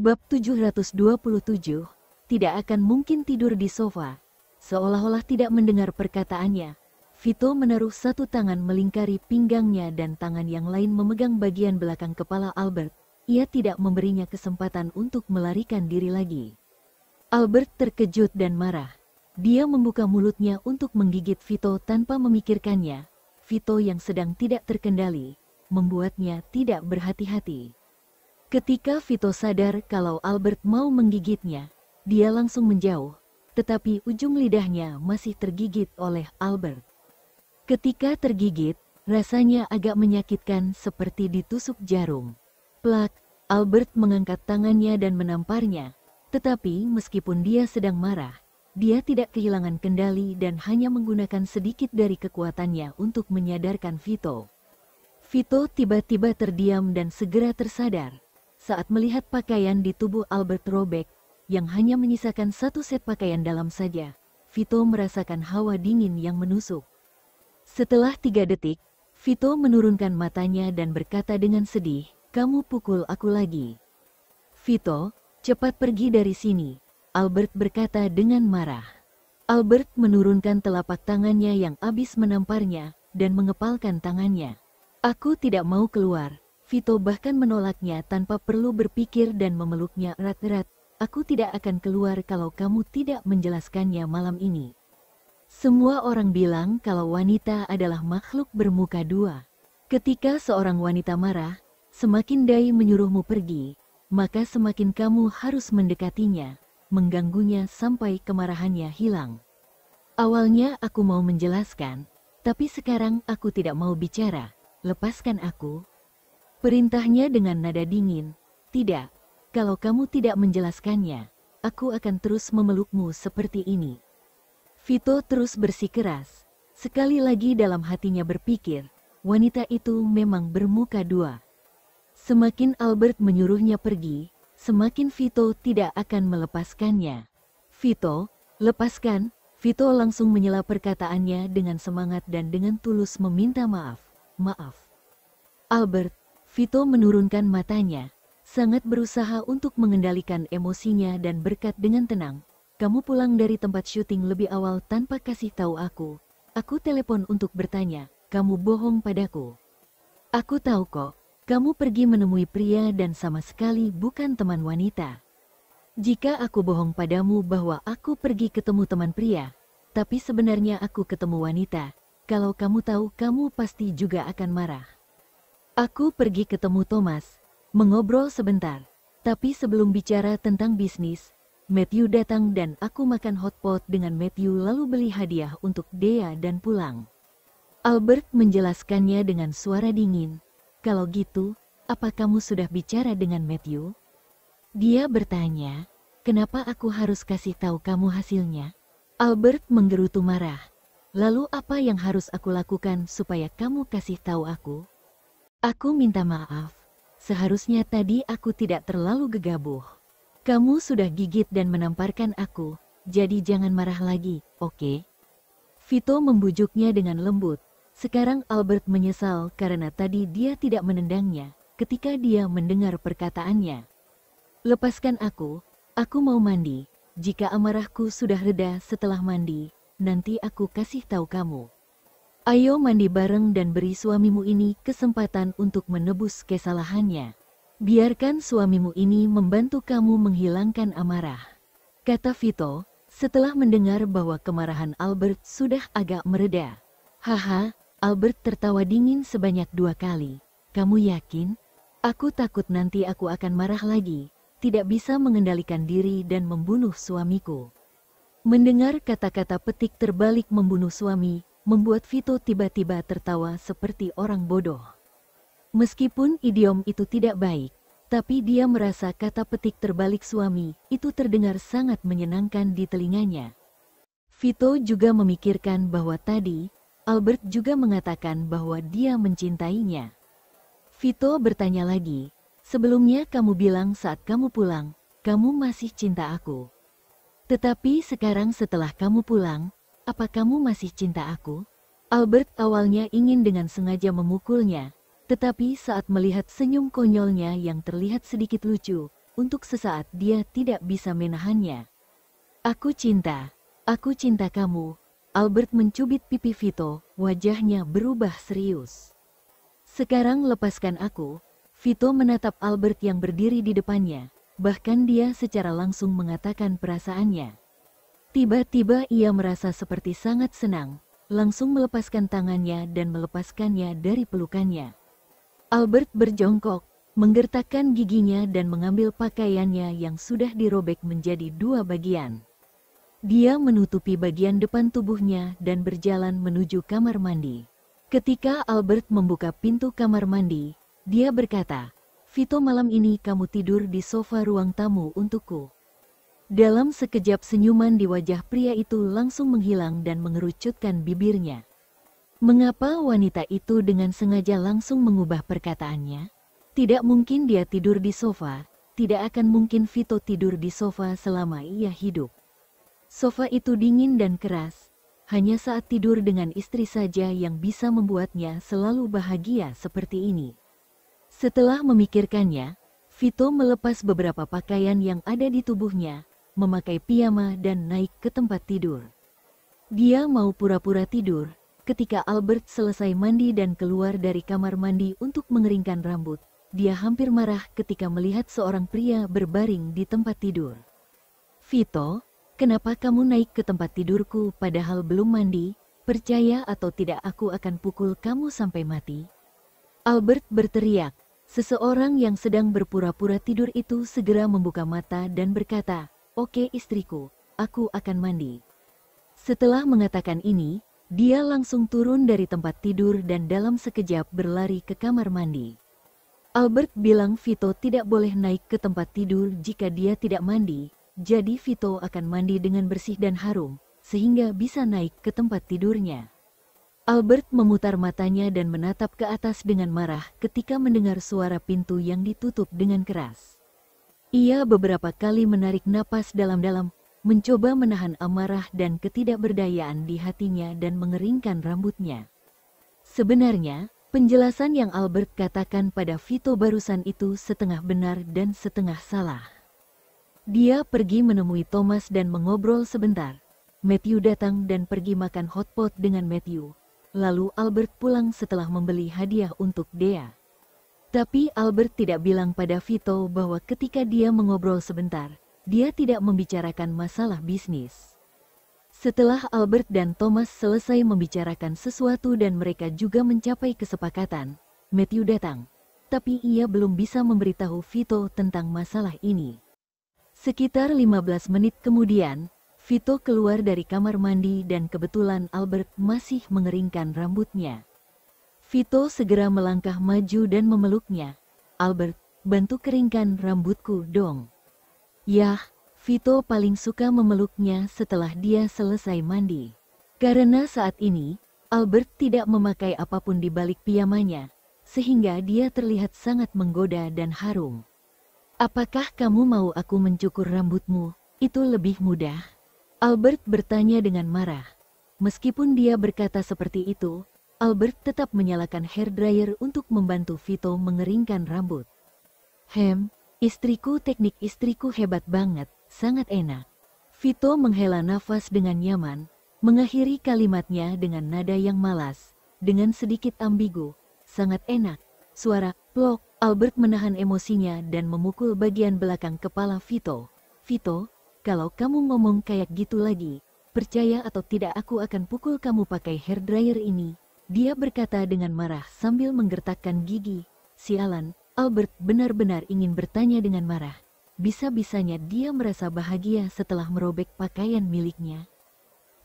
Bab 727, tidak akan mungkin tidur di sofa. Seolah-olah tidak mendengar perkataannya, Vito menaruh satu tangan melingkari pinggangnya dan tangan yang lain memegang bagian belakang kepala Albert. Ia tidak memberinya kesempatan untuk melarikan diri lagi. Albert terkejut dan marah. Dia membuka mulutnya untuk menggigit Vito tanpa memikirkannya. Vito yang sedang tidak terkendali, membuatnya tidak berhati-hati. Ketika Vito sadar kalau Albert mau menggigitnya, dia langsung menjauh, tetapi ujung lidahnya masih tergigit oleh Albert. Ketika tergigit, rasanya agak menyakitkan seperti ditusuk jarum. Plak, Albert mengangkat tangannya dan menamparnya, tetapi meskipun dia sedang marah, dia tidak kehilangan kendali dan hanya menggunakan sedikit dari kekuatannya untuk menyadarkan Vito. Vito tiba-tiba terdiam dan segera tersadar saat melihat pakaian di tubuh Albert robek, yang hanya menyisakan satu set pakaian dalam saja. Vito merasakan hawa dingin yang menusuk. Setelah 3 detik, Vito menurunkan matanya dan berkata dengan sedih, "Kamu pukul aku lagi." "Vito, cepat pergi dari sini," Albert berkata dengan marah. Albert menurunkan telapak tangannya yang habis menamparnya dan mengepalkan tangannya. "Aku tidak mau keluar." Vito bahkan menolaknya tanpa perlu berpikir dan memeluknya erat-erat. "Aku tidak akan keluar kalau kamu tidak menjelaskannya malam ini." Semua orang bilang kalau wanita adalah makhluk bermuka dua. Ketika seorang wanita marah, semakin dai menyuruhmu pergi, maka semakin kamu harus mendekatinya, mengganggunya sampai kemarahannya hilang. Awalnya aku mau menjelaskan, tapi sekarang aku tidak mau bicara. "Lepaskan aku," perintahnya dengan nada dingin. "Tidak, kalau kamu tidak menjelaskannya, aku akan terus memelukmu seperti ini." Vito terus bersikeras. Sekali lagi dalam hatinya berpikir, wanita itu memang bermuka dua. Semakin Albert menyuruhnya pergi, semakin Vito tidak akan melepaskannya. "Vito, lepaskan!" Vito langsung menyela perkataannya dengan semangat dan dengan tulus meminta maaf. "Maaf, Albert." Vito menurunkan matanya, sangat berusaha untuk mengendalikan emosinya dan berkata dengan tenang, "Kamu pulang dari tempat syuting lebih awal tanpa kasih tahu aku. Aku telepon untuk bertanya, kamu bohong padaku. Aku tahu kok, kamu pergi menemui pria dan sama sekali bukan teman wanita. Jika aku bohong padamu bahwa aku pergi ketemu teman pria, tapi sebenarnya aku ketemu wanita, kalau kamu tahu kamu pasti juga akan marah. Aku pergi ketemu Thomas, mengobrol sebentar, tapi sebelum bicara tentang bisnis, Matthew datang dan aku makan hotpot dengan Matthew lalu beli hadiah untuk Dea dan pulang." Albert menjelaskannya dengan suara dingin. "Kalau gitu, apa kamu sudah bicara dengan Matthew?" Dia bertanya, "Kenapa aku harus kasih tahu kamu hasilnya?" Albert menggerutu marah. "Lalu apa yang harus aku lakukan supaya kamu kasih tahu aku?" "Aku minta maaf. Seharusnya tadi aku tidak terlalu gegabah. Kamu sudah gigit dan menamparkan aku, jadi jangan marah lagi, oke?" Vito membujuknya dengan lembut. Sekarang Albert menyesal karena tadi dia tidak menendangnya ketika dia mendengar perkataannya. "Lepaskan aku mau mandi. Jika amarahku sudah reda setelah mandi, nanti aku kasih tahu kamu. Ayo mandi bareng dan beri suamimu ini kesempatan untuk menebus kesalahannya. Biarkan suamimu ini membantu kamu menghilangkan amarah," kata Vito, setelah mendengar bahwa kemarahan Albert sudah agak mereda. "Haha," Albert tertawa dingin sebanyak 2 kali. "Kamu yakin? Aku takut nanti aku akan marah lagi, tidak bisa mengendalikan diri dan membunuh suamiku." Mendengar kata-kata petik terbalik membunuh suami, membuat Vito tiba-tiba tertawa seperti orang bodoh. Meskipun idiom itu tidak baik, tapi dia merasa kata petik terbalik suami itu terdengar sangat menyenangkan di telinganya. Vito juga memikirkan bahwa tadi, Albert juga mengatakan bahwa dia mencintainya. Vito bertanya lagi, "Sebelumnya kamu bilang saat kamu pulang, kamu masih cinta aku. Tetapi sekarang setelah kamu pulang, apa kamu masih cinta aku?" Albert awalnya ingin dengan sengaja memukulnya, tetapi saat melihat senyum konyolnya yang terlihat sedikit lucu, untuk sesaat dia tidak bisa menahannya. Aku cinta kamu. Albert mencubit pipi Vito, wajahnya berubah serius. Sekarang lepaskan aku. Vito menatap Albert yang berdiri di depannya, bahkan dia secara langsung mengatakan perasaannya. Tiba-tiba ia merasa seperti sangat senang, langsung melepaskan tangannya dan melepaskannya dari pelukannya. Albert berjongkok, menggertakkan giginya dan mengambil pakaiannya yang sudah dirobek menjadi dua bagian. Dia menutupi bagian depan tubuhnya dan berjalan menuju kamar mandi. Ketika Albert membuka pintu kamar mandi, dia berkata, "Vito, malam ini kamu tidur di sofa ruang tamu untukku." Dalam sekejap senyuman di wajah pria itu langsung menghilang dan mengerucutkan bibirnya. Mengapa wanita itu dengan sengaja langsung mengubah perkataannya? Tidak mungkin dia tidur di sofa, tidak akan mungkin Vito tidur di sofa selama ia hidup. Sofa itu dingin dan keras, hanya saat tidur dengan istri saja yang bisa membuatnya selalu bahagia seperti ini. Setelah memikirkannya, Vito melepas beberapa pakaian yang ada di tubuhnya, memakai piyama dan naik ke tempat tidur. Dia mau pura-pura tidur, ketika Albert selesai mandi dan keluar dari kamar mandi untuk mengeringkan rambut. Dia hampir marah ketika melihat seorang pria berbaring di tempat tidur. "Vito, kenapa kamu naik ke tempat tidurku padahal belum mandi? Percaya atau tidak aku akan pukul kamu sampai mati." Albert berteriak. Seseorang yang sedang berpura-pura tidur itu segera membuka mata dan berkata, "Oke istriku, aku akan mandi." Setelah mengatakan ini, dia langsung turun dari tempat tidur dan dalam sekejap berlari ke kamar mandi. Albert bilang Vito tidak boleh naik ke tempat tidur jika dia tidak mandi. Jadi Vito akan mandi dengan bersih dan harum, sehingga bisa naik ke tempat tidurnya. Albert memutar matanya dan menatap ke atas dengan marah ketika mendengar suara pintu yang ditutup dengan keras. Ia beberapa kali menarik napas dalam-dalam, mencoba menahan amarah dan ketidakberdayaan di hatinya dan mengeringkan rambutnya. Sebenarnya, penjelasan yang Albert katakan pada Vito barusan itu setengah benar dan setengah salah. Dia pergi menemui Thomas dan mengobrol sebentar. Matthew datang dan pergi makan hotpot dengan Matthew. Lalu Albert pulang setelah membeli hadiah untuk Dea. Tapi Albert tidak bilang pada Vito bahwa ketika dia mengobrol sebentar, dia tidak membicarakan masalah bisnis. Setelah Albert dan Thomas selesai membicarakan sesuatu dan mereka juga mencapai kesepakatan, Matthew datang. Tapi ia belum bisa memberitahu Vito tentang masalah ini. Sekitar 15 menit kemudian, Vito keluar dari kamar mandi dan kebetulan Albert masih mengeringkan rambutnya. Vito segera melangkah maju dan memeluknya. "Albert, bantu keringkan rambutku dong." Yah, Vito paling suka memeluknya setelah dia selesai mandi. Karena saat ini, Albert tidak memakai apapun di balik piyamanya, sehingga dia terlihat sangat menggoda dan harum. "Apakah kamu mau aku mencukur rambutmu? Itu lebih mudah." Albert bertanya dengan marah. Meskipun dia berkata seperti itu, Albert tetap menyalakan hairdryer untuk membantu Vito mengeringkan rambut. Istriku, teknik istriku hebat banget, sangat enak." Vito menghela nafas dengan nyaman, mengakhiri kalimatnya dengan nada yang malas, dengan sedikit ambigu. "Sangat enak." Suara plok. Albert menahan emosinya dan memukul bagian belakang kepala Vito. "Vito, kalau kamu ngomong kayak gitu lagi, percaya atau tidak aku akan pukul kamu pakai hairdryer ini." Dia berkata dengan marah sambil menggertakkan gigi. Sialan, Albert benar-benar ingin bertanya dengan marah. Bisa-bisanya dia merasa bahagia setelah merobek pakaian miliknya.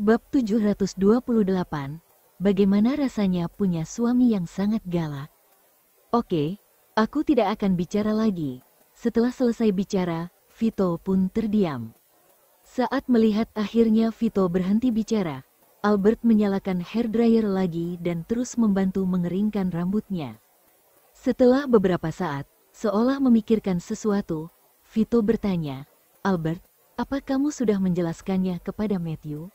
Bab 728, bagaimana rasanya punya suami yang sangat galak? "Oke, aku tidak akan bicara lagi." Setelah selesai bicara, Vito pun terdiam. Saat melihat akhirnya Vito berhenti bicara, Albert menyalakan hairdryer lagi dan terus membantu mengeringkan rambutnya. Setelah beberapa saat, seolah memikirkan sesuatu, Vito bertanya, "Albert, apa kamu sudah menjelaskannya kepada Matthew?"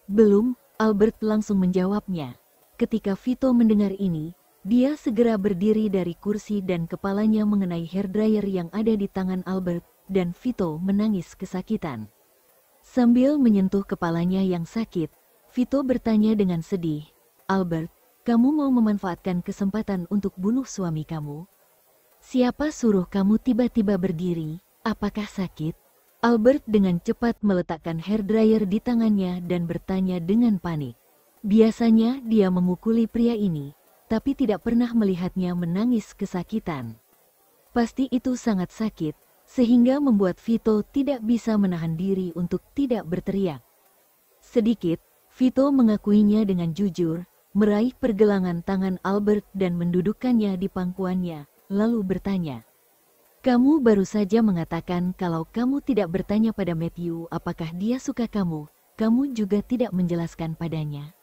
"Belum," Albert langsung menjawabnya. Ketika Vito mendengar ini, Dia segera berdiri dari kursi dan kepalanya mengenai hairdryer yang ada di tangan Albert, dan Vito menangis kesakitan. Sambil menyentuh kepalanya yang sakit, Vito bertanya dengan sedih, "Albert, kamu mau memanfaatkan kesempatan untuk bunuh suami kamu? Siapa suruh kamu tiba-tiba berdiri? Apakah sakit?" Albert dengan cepat meletakkan hairdryer di tangannya dan bertanya dengan panik. Biasanya dia memukuli pria ini, tapi tidak pernah melihatnya menangis kesakitan. Pasti itu sangat sakit, sehingga membuat Vito tidak bisa menahan diri untuk tidak berteriak. Sedikit, Vito mengakuinya dengan jujur, meraih pergelangan tangan Albert dan mendudukkannya di pangkuannya, lalu bertanya, "Kamu baru saja mengatakan kalau kamu tidak bertanya pada Matthew apakah dia suka kamu juga tidak menjelaskan padanya."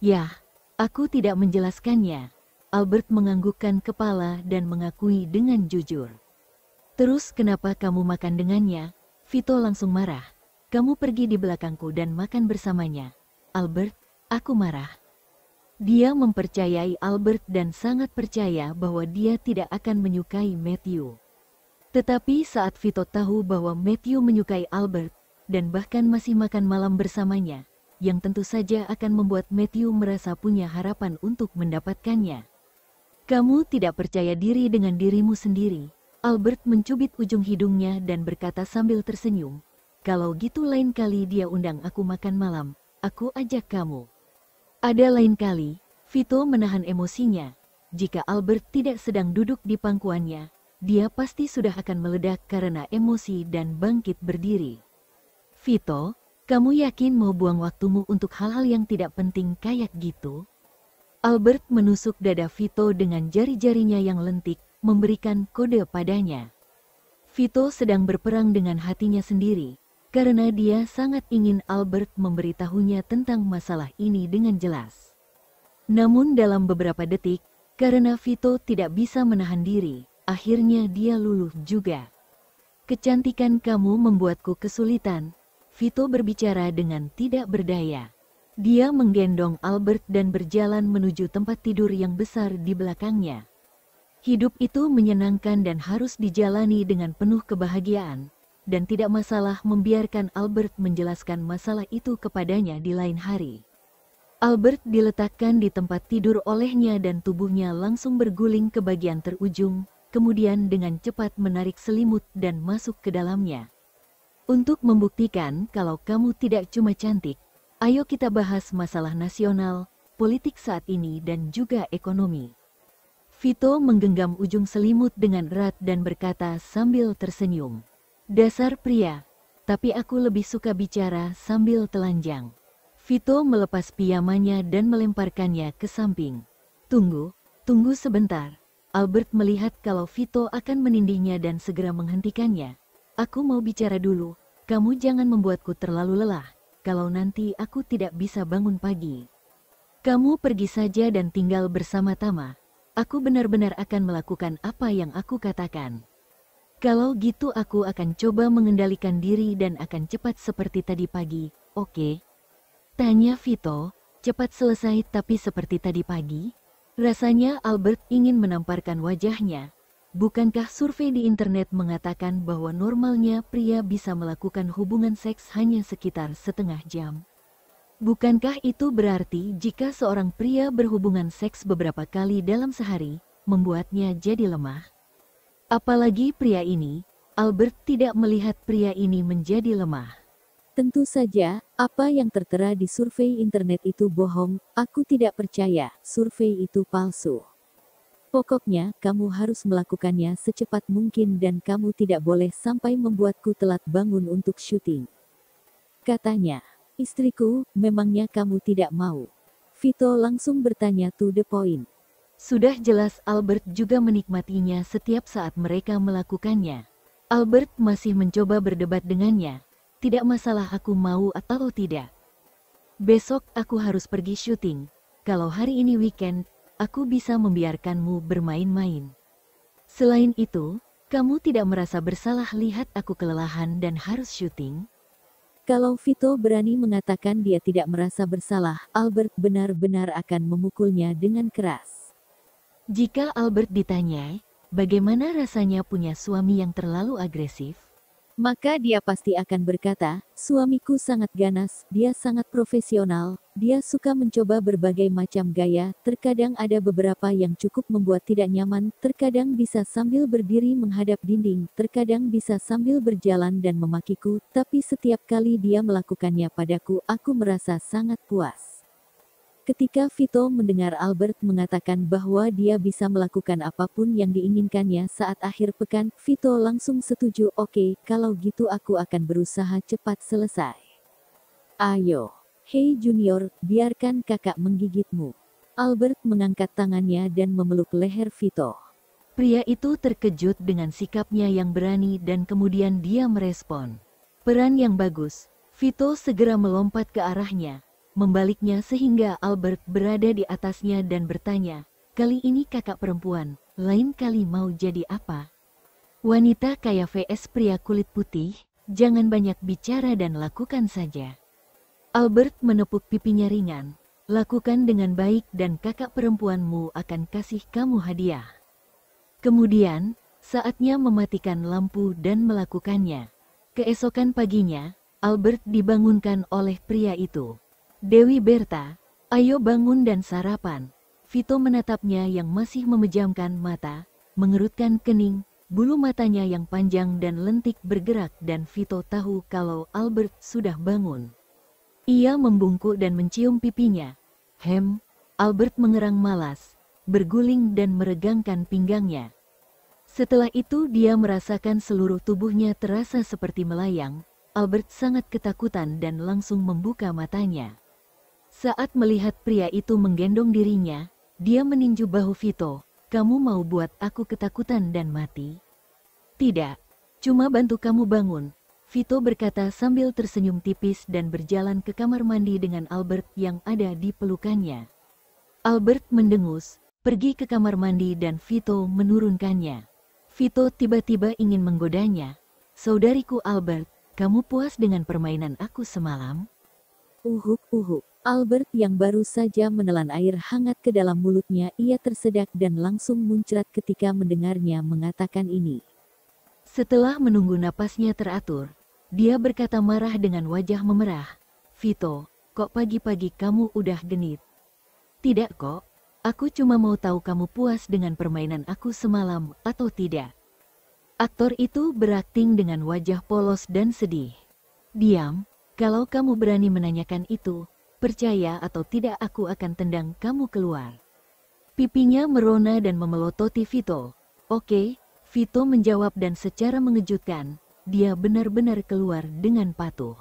"Yah, aku tidak menjelaskannya." Albert menganggukkan kepala dan mengakui dengan jujur. "Terus kenapa kamu makan dengannya?" Vito langsung marah. "Kamu pergi di belakangku dan makan bersamanya." "Albert, aku marah." Dia mempercayai Albert dan sangat percaya bahwa dia tidak akan menyukai Matthew. Tetapi saat Vito tahu bahwa Matthew menyukai Albert, dan bahkan masih makan malam bersamanya, yang tentu saja akan membuat Matthew merasa punya harapan untuk mendapatkannya. "Kamu tidak percaya diri dengan dirimu sendiri." Albert mencubit ujung hidungnya dan berkata sambil tersenyum, "Kalau gitu lain kali dia undang aku makan malam, aku ajak kamu." Ada lain kali, Vito menahan emosinya. Jika Albert tidak sedang duduk di pangkuannya, dia pasti sudah akan meledak karena emosi dan bangkit berdiri. "Vito, kamu yakin mau buang waktumu untuk hal-hal yang tidak penting kayak gitu?" Albert menusuk dada Vito dengan jari-jarinya yang lentik, memberikan kode padanya. Vito sedang berperang dengan hatinya sendiri, karena dia sangat ingin Albert memberitahunya tentang masalah ini dengan jelas. Namun dalam beberapa detik, karena Vito tidak bisa menahan diri, akhirnya dia luluh juga. "Kecantikan kamu membuatku kesulitan." Vito berbicara dengan tidak berdaya. Dia menggendong Albert dan berjalan menuju tempat tidur yang besar di belakangnya. Hidup itu menyenangkan dan harus dijalani dengan penuh kebahagiaan, dan tidak masalah membiarkan Albert menjelaskan masalah itu kepadanya di lain hari. Albert diletakkan di tempat tidur olehnya dan tubuhnya langsung berguling ke bagian terujung, kemudian dengan cepat menarik selimut dan masuk ke dalamnya. "Untuk membuktikan kalau kamu tidak cuma cantik, ayo kita bahas masalah nasional, politik saat ini dan juga ekonomi." Vito menggenggam ujung selimut dengan erat dan berkata sambil tersenyum, "Dasar pria, tapi aku lebih suka bicara sambil telanjang." Vito melepas pijamannya dan melemparkannya ke samping. Tunggu sebentar." Albert melihat kalau Vito akan menindihnya dan segera menghentikannya. "Aku mau bicara dulu, kamu jangan membuatku terlalu lelah, kalau nanti aku tidak bisa bangun pagi. Kamu pergi saja dan tinggal bersama Tama. Aku benar-benar akan melakukan apa yang aku katakan. Kalau gitu aku akan coba mengendalikan diri dan akan cepat seperti tadi pagi, oke?" Tanya Vito, "Cepat selesai tapi seperti tadi pagi?" Rasanya Albert ingin menamparkan wajahnya. Bukankah survei di internet mengatakan bahwa normalnya pria bisa melakukan hubungan seks hanya sekitar setengah jam? Bukankah itu berarti jika seorang pria berhubungan seks beberapa kali dalam sehari, membuatnya jadi lemah? Apalagi pria ini, Albert tidak melihat pria ini menjadi lemah. Tentu saja, apa yang tertera di survei internet itu bohong, aku tidak percaya, survei itu palsu. Pokoknya, kamu harus melakukannya secepat mungkin dan kamu tidak boleh sampai membuatku telat bangun untuk syuting. Katanya, "Istriku, memangnya kamu tidak mau?" Vito langsung bertanya to the point. Sudah jelas Albert juga menikmatinya setiap saat mereka melakukannya. Albert masih mencoba berdebat dengannya. "Tidak masalah aku mau atau tidak. Besok aku harus pergi syuting. Kalau hari ini weekend, aku bisa membiarkanmu bermain-main. Selain itu, kamu tidak merasa bersalah lihat aku kelelahan dan harus syuting?" Kalau Vito berani mengatakan dia tidak merasa bersalah, Albert benar-benar akan memukulnya dengan keras. Jika Albert ditanya, bagaimana rasanya punya suami yang terlalu agresif? Maka dia pasti akan berkata, suamiku sangat ganas, dia sangat profesional, dia suka mencoba berbagai macam gaya, terkadang ada beberapa yang cukup membuat tidak nyaman, terkadang bisa sambil berdiri menghadap dinding, terkadang bisa sambil berjalan dan memakiku, tapi setiap kali dia melakukannya padaku, aku merasa sangat puas. Ketika Vito mendengar Albert mengatakan bahwa dia bisa melakukan apapun yang diinginkannya saat akhir pekan, Vito langsung setuju. Oke, kalau gitu aku akan berusaha cepat selesai. Ayo. Hei Junior, biarkan kakak menggigitmu. Albert mengangkat tangannya dan memeluk leher Vito. Pria itu terkejut dengan sikapnya yang berani dan kemudian dia merespon. Peran yang bagus. Vito segera melompat ke arahnya, membaliknya sehingga Albert berada di atasnya dan bertanya, kali ini kakak perempuan, lain kali mau jadi apa? Wanita kaya vs pria kulit putih, jangan banyak bicara dan lakukan saja. Albert menepuk pipinya ringan, lakukan dengan baik dan kakak perempuanmu akan kasih kamu hadiah. Kemudian, saatnya mematikan lampu dan melakukannya. Keesokan paginya, Albert dibangunkan oleh pria itu. Dewi Berta, ayo bangun dan sarapan. Vito menatapnya yang masih memejamkan mata, mengerutkan kening, bulu matanya yang panjang dan lentik bergerak dan Vito tahu kalau Albert sudah bangun. Ia membungkuk dan mencium pipinya. Albert mengerang malas, berguling dan meregangkan pinggangnya. Setelah itu dia merasakan seluruh tubuhnya terasa seperti melayang. Albert sangat ketakutan dan langsung membuka matanya. Saat melihat pria itu menggendong dirinya, dia meninju bahu Vito. Kamu mau buat aku ketakutan dan mati? Tidak, cuma bantu kamu bangun, Vito berkata sambil tersenyum tipis dan berjalan ke kamar mandi dengan Albert yang ada di pelukannya. Albert mendengus, pergi ke kamar mandi dan Vito menurunkannya. Vito tiba-tiba ingin menggodanya. Saudariku Albert, kamu puas dengan permainan aku semalam? Uhuk. Albert yang baru saja menelan air hangat ke dalam mulutnya, ia tersedak dan langsung muncrat ketika mendengarnya mengatakan ini. Setelah menunggu napasnya teratur, dia berkata marah dengan wajah memerah. Vito, kok pagi-pagi kamu udah genit? Tidak kok, aku cuma mau tahu kamu puas dengan permainan aku semalam atau tidak. Aktor itu berakting dengan wajah polos dan sedih. Diam, kalau kamu berani menanyakan itu, percaya atau tidak aku akan tendang kamu keluar. Pipinya merona dan memelototi Vito. Oke, Vito menjawab dan secara mengejutkan, dia benar-benar keluar dengan patuh.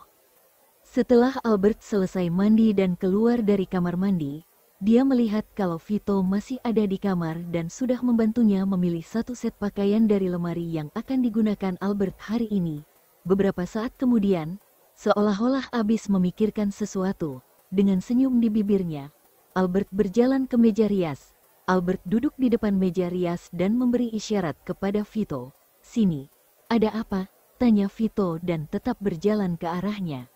Setelah Albert selesai mandi dan keluar dari kamar mandi, dia melihat kalau Vito masih ada di kamar dan sudah membantunya memilih satu set pakaian dari lemari yang akan digunakan Albert hari ini. Beberapa saat kemudian, seolah-olah habis memikirkan sesuatu, dengan senyum di bibirnya, Albert berjalan ke meja rias. Albert duduk di depan meja rias dan memberi isyarat kepada Vito. Sini, ada apa? Tanya Vito dan tetap berjalan ke arahnya.